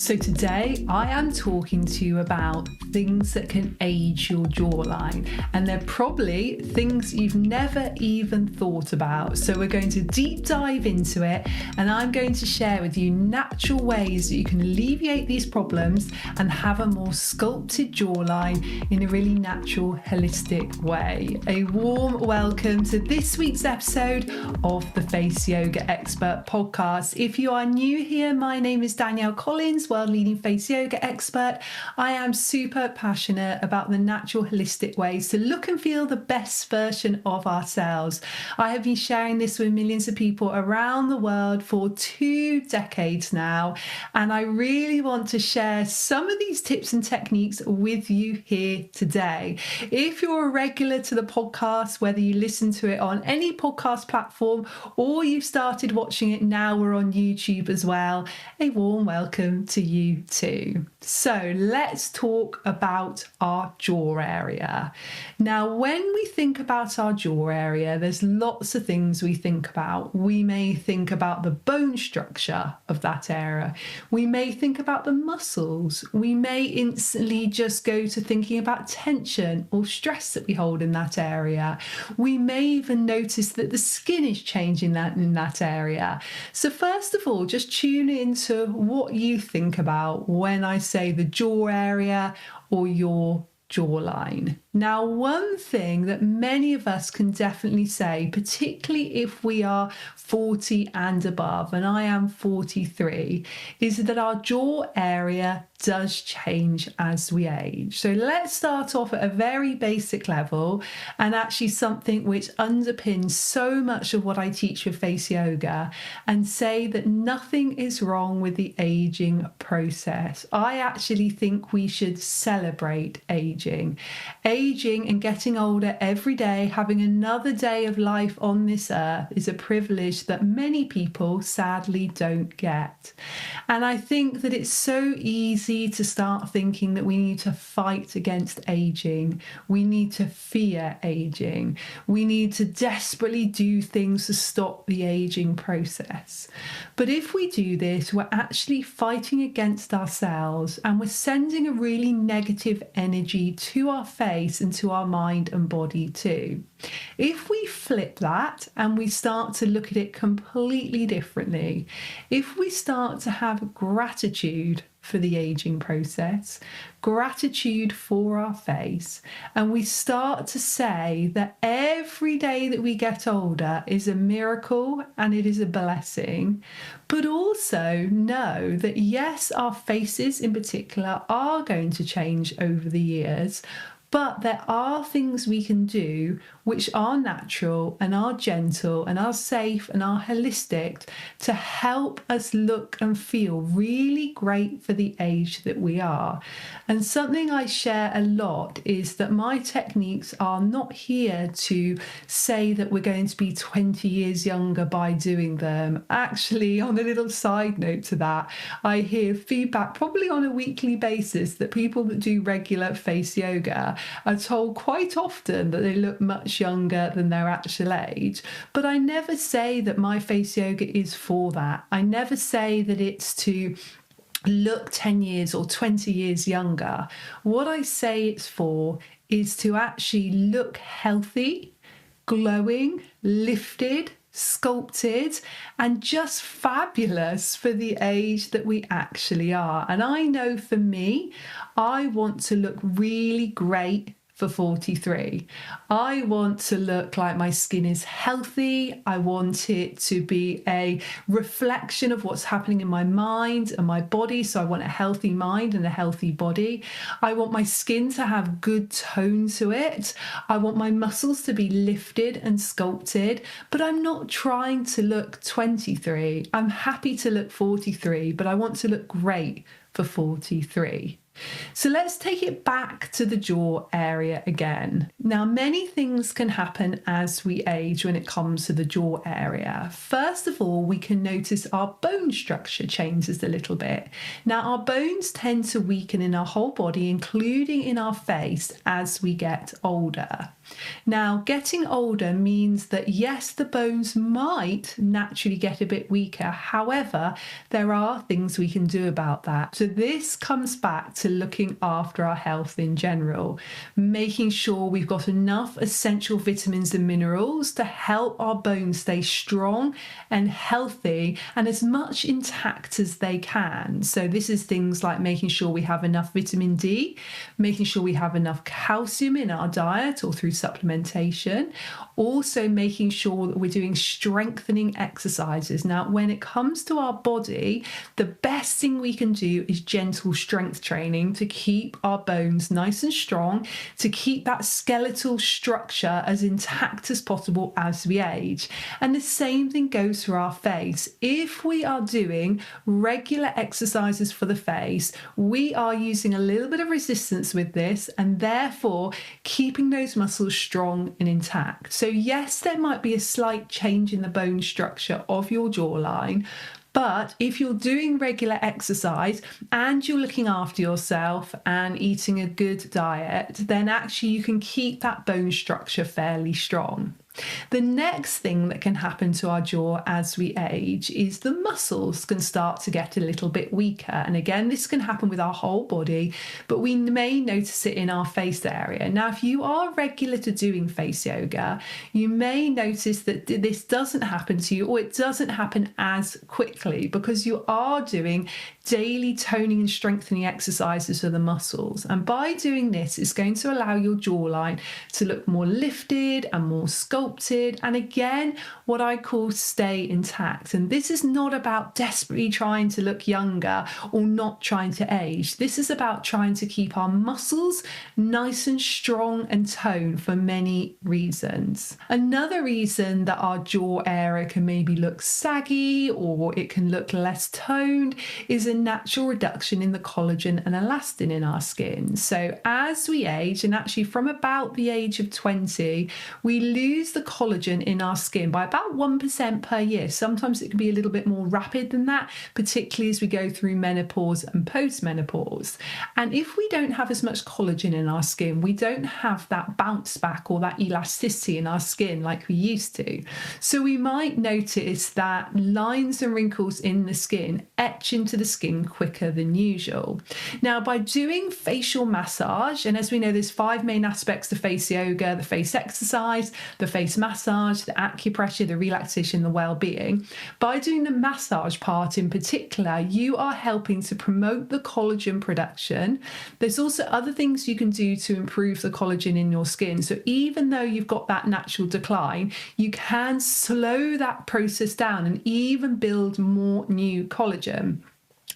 So today I am talking to you about things that can age your jawline, and they're probably things you've never even thought about. So we're going to deep dive into it, and I'm going to share with you natural ways that you can alleviate these problems and have a more sculpted jawline in a really natural, holistic way. A warm welcome to this week's episode of the Face Yoga Expert podcast. If you are new here, my name is Danielle Collins, world-leading face yoga expert. I am super passionate about the natural, holistic ways to look and feel the best version of ourselves. I have been sharing this with millions of people around the world for 2 decades now, and I really want to share some of these tips and techniques with you here today. If you're a regular to the podcast, whether you listen to it on any podcast platform or you've started watching it now, we're on YouTube as well, a warm welcome to you too. So let's talk about our jaw area. Now, when we think about our jaw area, there's lots of things we think about. We may think about the bone structure of that area. We may think about the muscles. We may instantly just go to thinking about tension or stress that we hold in that area. We may even notice that the skin is changing in that area. So first of all, just tune into what you think about when I say the jaw area or your jawline. Now, one thing that many of us can definitely say, particularly if we are 40 and above, and I am 43, is that our jaw area does change as we age. So let's start off at a very basic level, and actually something which underpins so much of what I teach with face yoga, and say that nothing is wrong with the aging process. I actually think we should celebrate aging. Aging and getting older every day, having another day of life on this earth, is a privilege that many people sadly don't get. And I think that it's so easy to start thinking that we need to fight against aging. We need to fear aging. We need to desperately do things to stop the aging process. But if we do this, we're actually fighting against ourselves, and we're sending a really negative energy to our face and to our mind and body too. If we flip that and we start to look at it completely differently, if we start to have gratitude for the aging process, gratitude for our face, and we start to say that every day that we get older is a miracle and it is a blessing, but also know that yes, our faces in particular are going to change over the years, but there are things we can do which are natural and are gentle and are safe and are holistic to help us look and feel really great for the age that we are. And something I share a lot is that my techniques are not here to say that we're going to be 20 years younger by doing them. Actually, on a little side note to that, I hear feedback probably on a weekly basis that people that do regular face yoga are told quite often that they look much younger than their actual age. But I never say that my face yoga is for that. I never say that it's to look 10 years or 20 years younger. What I say it's for is to actually look healthy, glowing, lifted, sculpted, and just fabulous for the age that we actually are. And I know for me, I want to look really great for 43. I want to look like my skin is healthy. I want it to be a reflection of what's happening in my mind and my body. So I want a healthy mind and a healthy body. I want my skin to have good tone to it. I want my muscles to be lifted and sculpted, but I'm not trying to look 23. I'm happy to look 43, but I want to look great for 43. So let's take it back to the jaw area again. Now, many things can happen as we age when it comes to the jaw area. First of all, we can notice our bone structure changes a little bit. Now, our bones tend to weaken in our whole body, including in our face, as we get older. Now, getting older means that yes, the bones might naturally get a bit weaker. However, there are things we can do about that. So this comes back to looking after our health in general, making sure we've got enough essential vitamins and minerals to help our bones stay strong and healthy and as much intact as they can. So this is things like making sure we have enough vitamin D, making sure we have enough calcium in our diet or through supplementation, also making sure that we're doing strengthening exercises. Now, when it comes to our body, the best thing we can do is gentle strength training to keep our bones nice and strong, to keep that skeletal structure as intact as possible as we age. And the same thing goes for our face. If we are doing regular exercises for the face, we are using a little bit of resistance with this and therefore keeping those muscles strong and intact. So yes, there might be a slight change in the bone structure of your jawline, but if you're doing regular exercise and you're looking after yourself and eating a good diet, then actually you can keep that bone structure fairly strong. The next thing that can happen to our jaw as we age is the muscles can start to get a little bit weaker. And again, this can happen with our whole body, but we may notice it in our face area. Now, if you are regular to doing face yoga, you may notice that this doesn't happen to you, or it doesn't happen as quickly because you are doing daily toning and strengthening exercises for the muscles. And by doing this, it's going to allow your jawline to look more lifted and more sculpted, and again, what I call stay intact. And this is not about desperately trying to look younger or not trying to age. This is about trying to keep our muscles nice and strong and toned for many reasons. Another reason that our jaw area can maybe look saggy or it can look less toned is a natural reduction in the collagen and elastin in our skin. So as we age, and actually from about the age of 20, we lose the collagen in our skin by about 1% per year. Sometimes it can be a little bit more rapid than that, particularly as we go through menopause and postmenopause. And if we don't have as much collagen in our skin, we don't have that bounce back or that elasticity in our skin like we used to. So we might notice that lines and wrinkles in the skin etch into the skin quicker than usual. Now, by doing facial massage, and as we know, there's 5 main aspects to face yoga: the face exercise, the face massage, the acupressure, the relaxation, the well-being. By doing the massage part in particular, you are helping to promote the collagen production. There's also other things you can do to improve the collagen in your skin. So even though you've got that natural decline, you can slow that process down and even build more new collagen.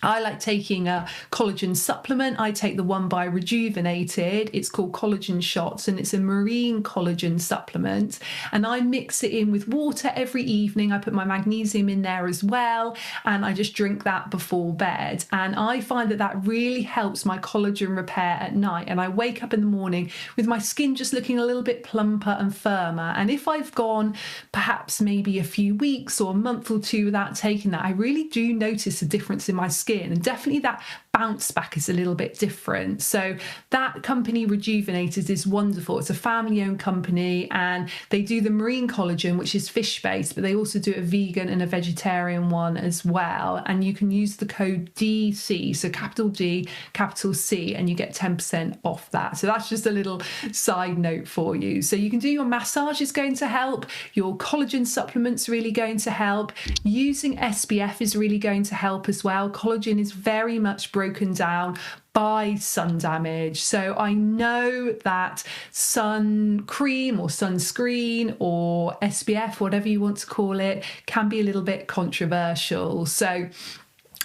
I like taking a collagen supplement. I take the one by Rejuvenated. It's called Collagen Shots, and it's a marine collagen supplement. And I mix it in with water every evening. I put my magnesium in there as well, and I just drink that before bed. And I find that that really helps my collagen repair at night. And I wake up in the morning with my skin just looking a little bit plumper and firmer. And if I've gone perhaps maybe a few weeks or a month or two without taking that, I really do notice a difference in my skin, and definitely that bounce back is a little bit different. So that company Rejuvenated is wonderful. It's a family-owned company, and they do the marine collagen, which is fish-based, but they also do a vegan and a vegetarian one as well. And you can use the code DC, so capital D, capital C, and you get 10% off that. So that's just a little side note for you. So you can do your massage is going to help. Your collagen supplements really going to help. Using SPF is really going to help as well. Collagen is very much broken down by sun damage. So I know that sun cream or sunscreen or SPF, whatever you want to call it, can be a little bit controversial. So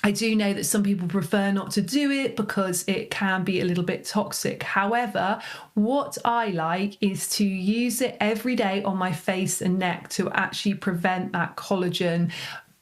I do know that some people prefer not to do it because it can be a little bit toxic. However, what I like is to use it every day on my face and neck to actually prevent that collagen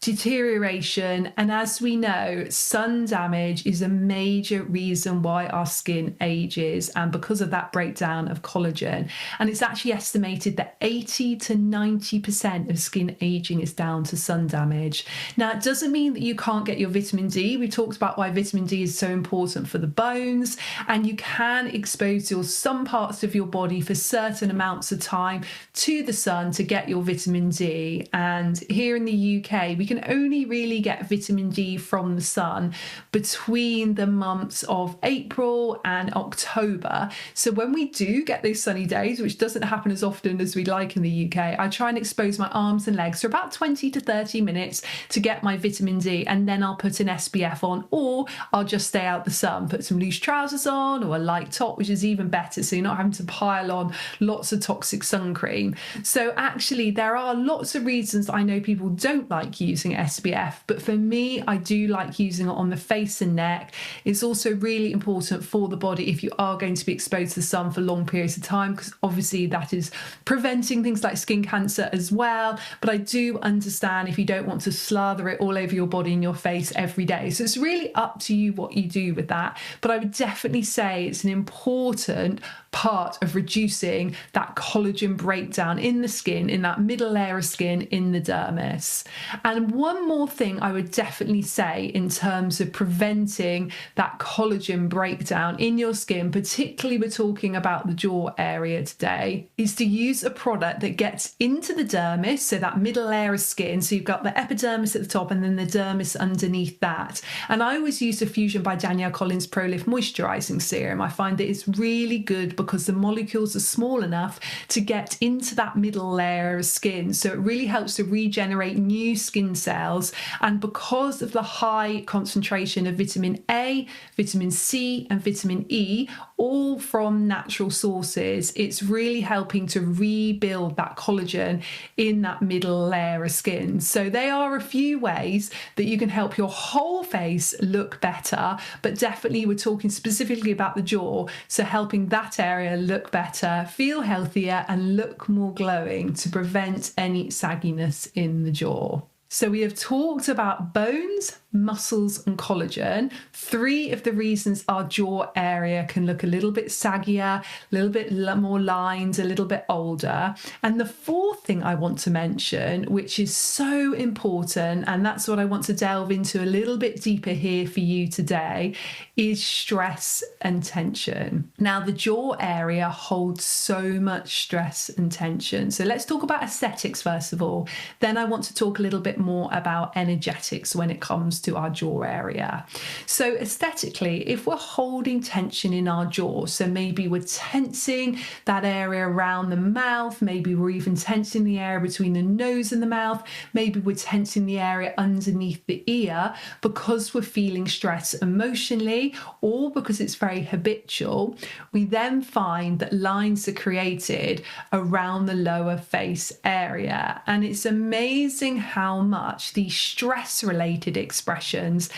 deterioration, and as we know, sun damage is a major reason why our skin ages, and because of that breakdown of collagen. And it's actually estimated that 80 to 90% of skin aging is down to sun damage. Now, it doesn't mean that you can't get your vitamin D. We talked about why vitamin D is so important for the bones, and you can expose some parts of your body for certain amounts of time to the sun to get your vitamin D. And here in the UK, we can only really get vitamin D from the sun between the months of April and October. So when we do get those sunny days, which doesn't happen as often as we like in the UK, I try and expose my arms and legs for about 20 to 30 minutes to get my vitamin D, and then I'll put an SPF on, or I'll just stay out the sun, put some loose trousers on or a light top, which is even better, so you're not having to pile on lots of toxic sun cream. So actually there are lots of reasons I know people don't like using SPF, but for me, I do like using it on the face and neck. It's also really important for the body if you are going to be exposed to the sun for long periods of time, because obviously that is preventing things like skin cancer as well. But I do understand if you don't want to slather it all over your body and your face every day. So it's really up to you what you do with that. But I would definitely say it's an important part of reducing that collagen breakdown in the skin, in that middle layer of skin, in the dermis. And one more thing I would definitely say in terms of preventing that collagen breakdown in your skin, particularly we're talking about the jaw area today, is to use a product that gets into the dermis, so that middle layer of skin. So you've got the epidermis at the top and then the dermis underneath that. And I always use the Fusion by Danielle Collins Pro Lift Moisturizing Serum. I find that it's really good because the molecules are small enough to get into that middle layer of skin. So it really helps to regenerate new skin cells. And because of the high concentration of vitamin A, vitamin C, and vitamin E, all from natural sources, it's really helping to rebuild that collagen in that middle layer of skin. So they are a few ways that you can help your whole face look better, but definitely we're talking specifically about the jaw. So helping that area look better, feel healthier, and look more glowing to prevent any sagginess in the jaw. So we have talked about bones, muscles, and collagen. 3 of the reasons our jaw area can look a little bit saggier, a little bit more lined, a little bit older. And the 4th thing I want to mention, which is so important, and that's what I want to delve into a little bit deeper here for you today, is stress and tension. Now, the jaw area holds so much stress and tension. So let's talk about aesthetics first of all. Then I want to talk a little bit more about energetics when it comes to our jaw area. So aesthetically, if we're holding tension in our jaw, so maybe we're tensing that area around the mouth, maybe we're even tensing the area between the nose and the mouth, maybe we're tensing the area underneath the ear because we're feeling stress emotionally or because it's very habitual, we then find that lines are created around the lower face area. And it's amazing how much these stress-related expressions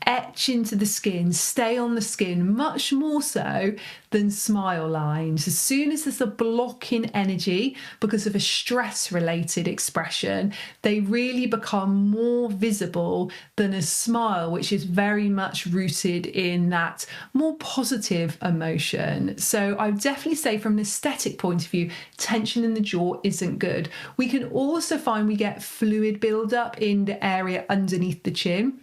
etch into the skin, stay on the skin much more so than smile lines. As soon as there's a block in energy because of a stress-related expression, they really become more visible than a smile, which is very much rooted in that more positive emotion. So I would definitely say from an aesthetic point of view, tension in the jaw isn't good. We can also find we get fluid buildup in the area underneath the chin.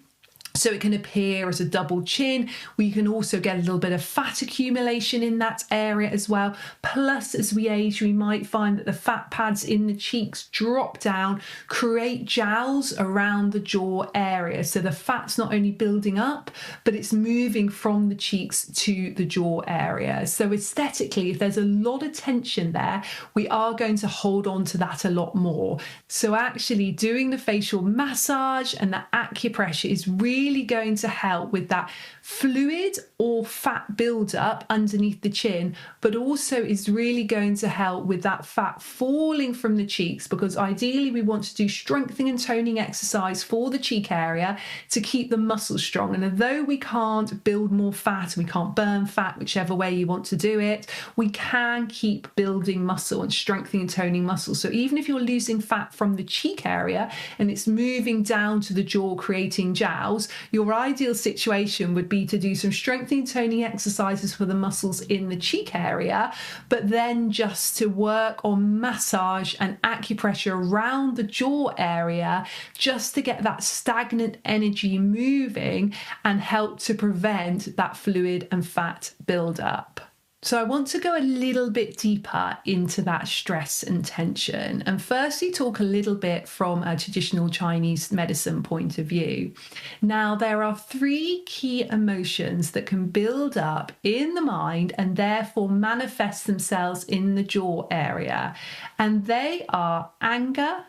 So it can appear as a double chin. We can also get a little bit of fat accumulation in that area as well. Plus, as we age, we might find that the fat pads in the cheeks drop down, create jowls around the jaw area. So the fat's not only building up, but it's moving from the cheeks to the jaw area. So aesthetically, if there's a lot of tension there, we are going to hold on to that a lot more. So actually doing the facial massage and the acupressure is really going to help with that fluid or fat buildup underneath the chin, but also is really going to help with that fat falling from the cheeks, because ideally we want to do strengthening and toning exercise for the cheek area to keep the muscles strong. And although we can't build more fat, we can't burn fat, whichever way you want to do it, we can keep building muscle and strengthening and toning muscle. So even if you're losing fat from the cheek area and it's moving down to the jaw, creating jowls, your ideal situation would be to do some strengthening and toning exercises for the muscles in the cheek area, but then just to work on massage and acupressure around the jaw area, just to get that stagnant energy moving and help to prevent that fluid and fat buildup. So I want to go a little bit deeper into that stress and tension, and firstly talk a little bit from a traditional Chinese medicine point of view. Now, there are 3 key emotions that can build up in the mind and therefore manifest themselves in the jaw area, and they are anger,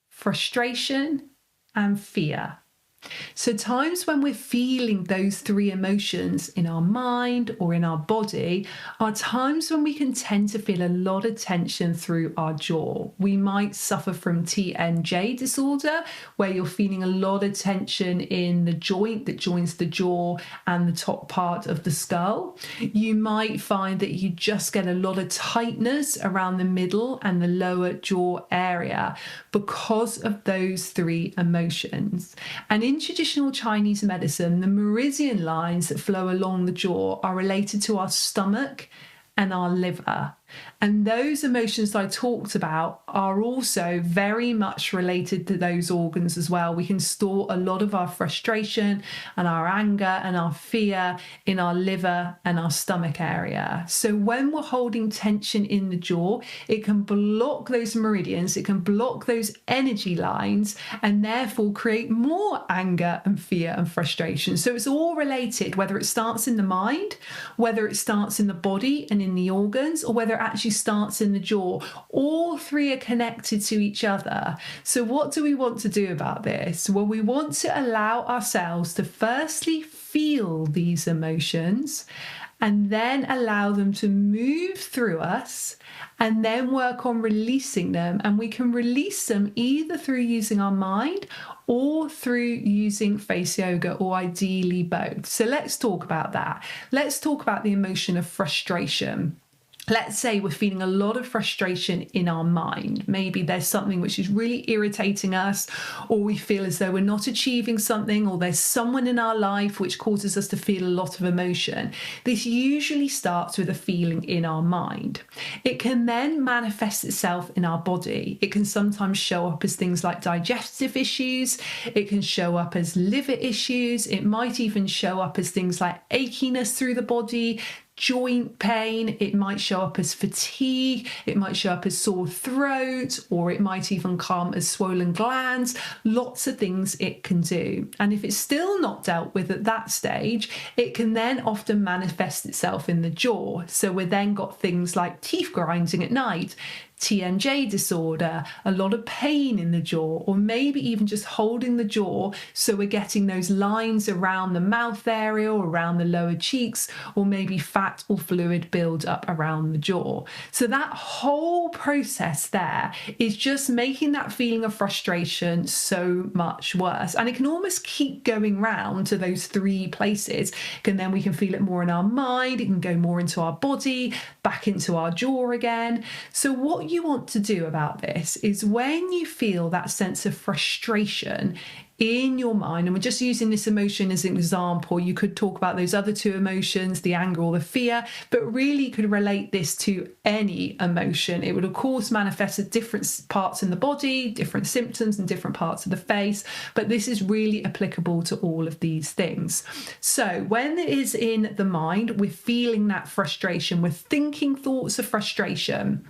frustration, and fear. So times when we're feeling those 3 emotions in our mind or in our body are times when we can tend to feel a lot of tension through our jaw. We might suffer from TMJ disorder, where you're feeling a lot of tension in the joint that joins the jaw and the top part of the skull. You might find that you just get a lot of tightness around the middle and the lower jaw area because of those 3 emotions. And in traditional Chinese medicine, the meridian lines that flow along the jaw are related to our stomach and our liver. And those emotions I talked about are also very much related to those organs as well. We can store a lot of our frustration and our anger and our fear in our liver and our stomach area. So when we're holding tension in the jaw, it can block those meridians, it can block those energy lines, and therefore create more anger and fear and frustration. So it's all related, whether it starts in the mind, whether it starts in the body and in the organs, or whether it actually starts in the jaw. All 3 are connected to each other. So what do we want to do about this? Well, we want to allow ourselves to firstly feel these emotions and then allow them to move through us, and then work on releasing them. And we can release them either through using our mind or through using face yoga, or ideally both. So let's talk about that. Let's talk about the emotion of frustration. Let's say we're feeling a lot of frustration in our mind. Maybe there's something which is really irritating us, or we feel as though we're not achieving something, or there's someone in our life which causes us to feel a lot of emotion. This usually starts with a feeling in our mind. It can then manifest itself in our body. It can sometimes show up as things like digestive issues. It can show up as liver issues. It might even show up as things like achiness through the body, joint pain. It might show up as fatigue, it might show up as sore throat, or it might even come as swollen glands. Lots of things it can do. And if it's still not dealt with at that stage, it can then often manifest itself in the jaw. So we've then got things like teeth grinding at night, TMJ disorder, a lot of pain in the jaw, or maybe even just holding the jaw, so we're getting those lines around the mouth area or around the lower cheeks, or maybe fat or fluid build up around the jaw. So that whole process there is just making that feeling of frustration so much worse, and it can almost keep going round to those 3 places. And then we can feel it more in our mind, it can go more into our body, back into our jaw again. So what you want to do about this is, when you feel that sense of frustration in your mind, and we're just using this emotion as an example, you could talk about those other 2 emotions, the anger or the fear, but really you could relate this to any emotion. It would of course manifest at different parts in the body, different symptoms in different parts of the face, but this is really applicable to all of these things. So when it is in the mind, we're feeling that frustration, we're thinking thoughts of frustration.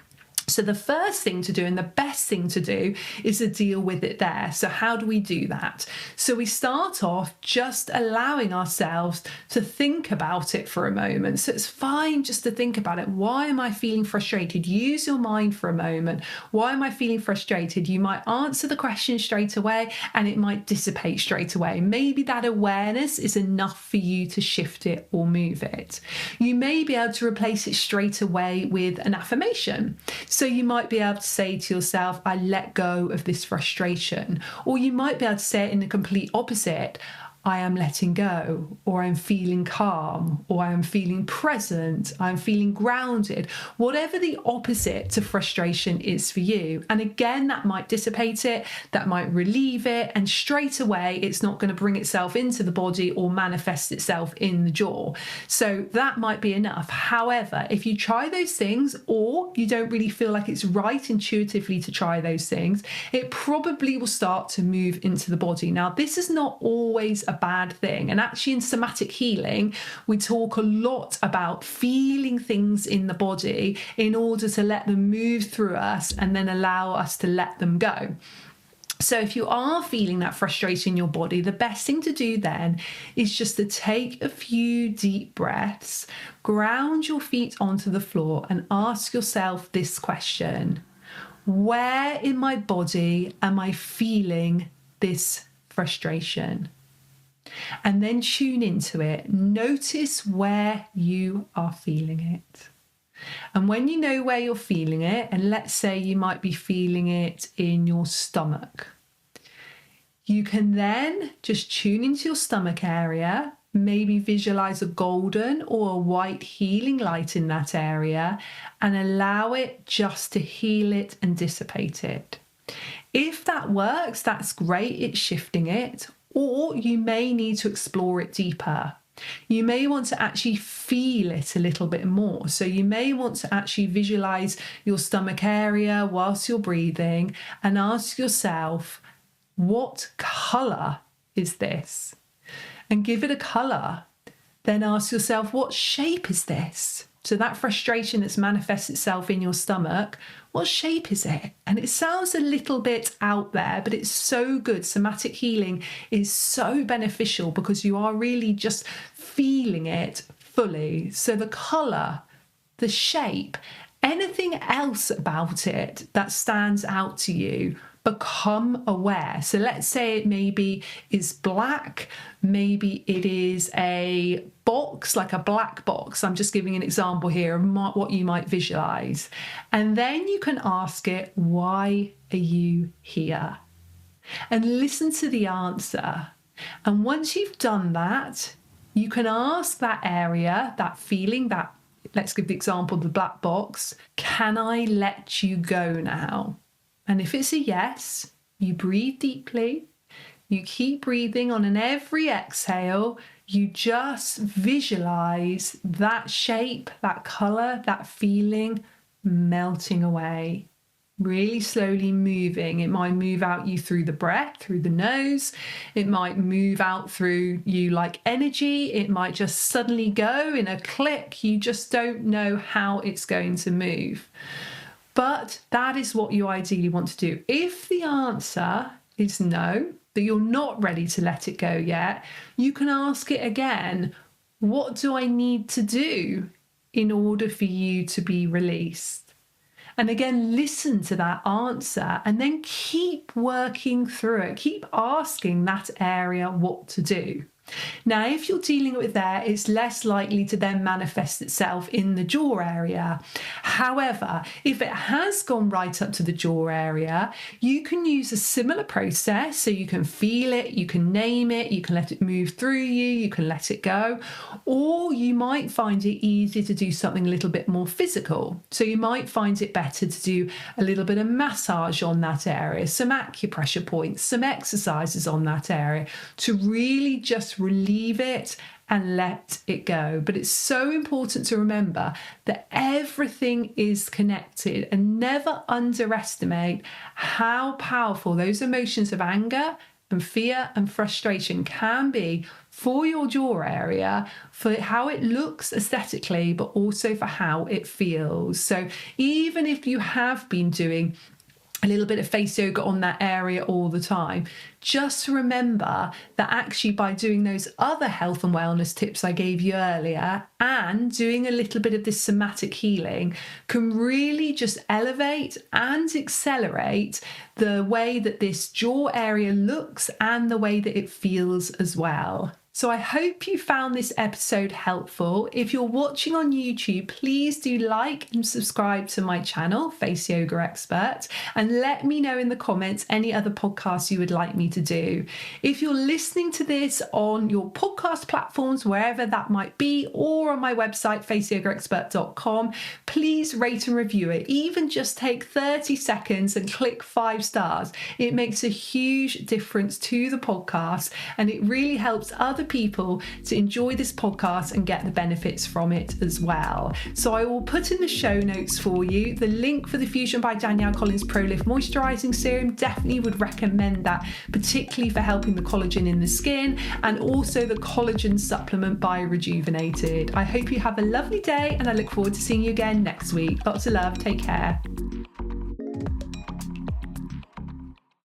So the first thing to do and the best thing to do is to deal with it there. So how do we do that? So we start off just allowing ourselves to think about it for a moment. So it's fine just to think about it. Why am I feeling frustrated? Use your mind for a moment. Why am I feeling frustrated? You might answer the question straight away and it might dissipate straight away. Maybe that awareness is enough for you to shift it or move it. You may be able to replace it straight away with an affirmation. So you might be able to say to yourself, I let go of this frustration. Or you might be able to say it in the complete opposite. I am letting go, or I'm feeling calm, or I am feeling present, I'm feeling grounded, whatever the opposite to frustration is for you. And again, that might dissipate it, that might relieve it, and straight away, it's not going to bring itself into the body or manifest itself in the jaw. So that might be enough. However, if you try those things, or you don't really feel like it's right intuitively to try those things, it probably will start to move into the body. Now, this is not always a bad thing. And actually in somatic healing, we talk a lot about feeling things in the body in order to let them move through us and then allow us to let them go. So if you are feeling that frustration in your body, the best thing to do then is just to take a few deep breaths, ground your feet onto the floor and ask yourself this question: where in my body am I feeling this frustration? And then tune into it. Notice where you are feeling it. And when you know where you're feeling it, and let's say you might be feeling it in your stomach, you can then just tune into your stomach area, maybe visualize a golden or a white healing light in that area, and allow it just to heal it and dissipate it. If that works, that's great, it's shifting it. Or you may need to explore it deeper. You may want to actually feel it a little bit more. So you may want to actually visualize your stomach area whilst you're breathing and ask yourself, what color is this? And give it a color. Then ask yourself, what shape is this? So that frustration that's manifests itself in your stomach, what shape is it? And it sounds a little bit out there, but it's so good. Somatic healing is so beneficial because you are really just feeling it fully. So the colour, the shape, anything else about it that stands out to you, become aware. So let's say it maybe is black, maybe it is a box, like a black box. I'm just giving an example here of what you might visualize. And then you can ask it, why are you here? And listen to the answer. And once you've done that, you can ask that area, that feeling, that, let's give the example of the black box, can I let you go now? And if it's a yes, you breathe deeply, you keep breathing on, and every exhale, you just visualize that shape, that color, that feeling melting away, really slowly moving. It might move out you through the breath, through the nose. It might move out through you like energy. It might just suddenly go in a click. You just don't know how it's going to move. But that is what you ideally want to do. If the answer is no, that you're not ready to let it go yet, you can ask it again, what do I need to do in order for you to be released? And again, listen to that answer and then keep working through it. Keep asking that area what to do. Now, if you're dealing with there, it's less likely to then manifest itself in the jaw area. However, if it has gone right up to the jaw area, you can use a similar process. So you can feel it, you can name it, you can let it move through you can let it go. Or you might find it easier to do something a little bit more physical. So you might find it better to do a little bit of massage on that area, some acupressure points, some exercises on that area to really just relieve it and let it go. But it's so important to remember that everything is connected, and never underestimate how powerful those emotions of anger and fear and frustration can be for your jaw area, for how it looks aesthetically, but also for how it feels. So even if you have been doing a little bit of face yoga on that area all the time, just remember that actually by doing those other health and wellness tips I gave you earlier and doing a little bit of this somatic healing can really just elevate and accelerate the way that this jaw area looks and the way that it feels as well. So I hope you found this episode helpful. If you're watching on YouTube, please do like and subscribe to my channel, Face Yoga Expert, and let me know in the comments any other podcasts you would like me to do. If you're listening to this on your podcast platforms, wherever that might be, or on my website, faceyogaexpert.com, please rate and review it. Even just take 30 seconds and click 5 stars. It makes a huge difference to the podcast, and it really helps other people to enjoy this podcast and get the benefits from it as well. So I will put in the show notes for you the link for the Fusion by Danielle Collins Pro Lift Moisturizing Serum. Definitely would recommend that, particularly for helping the collagen in the skin, and also the collagen supplement by Rejuvenated. I hope you have a lovely day, and I look forward to seeing you again next week. Lots of love. Take care.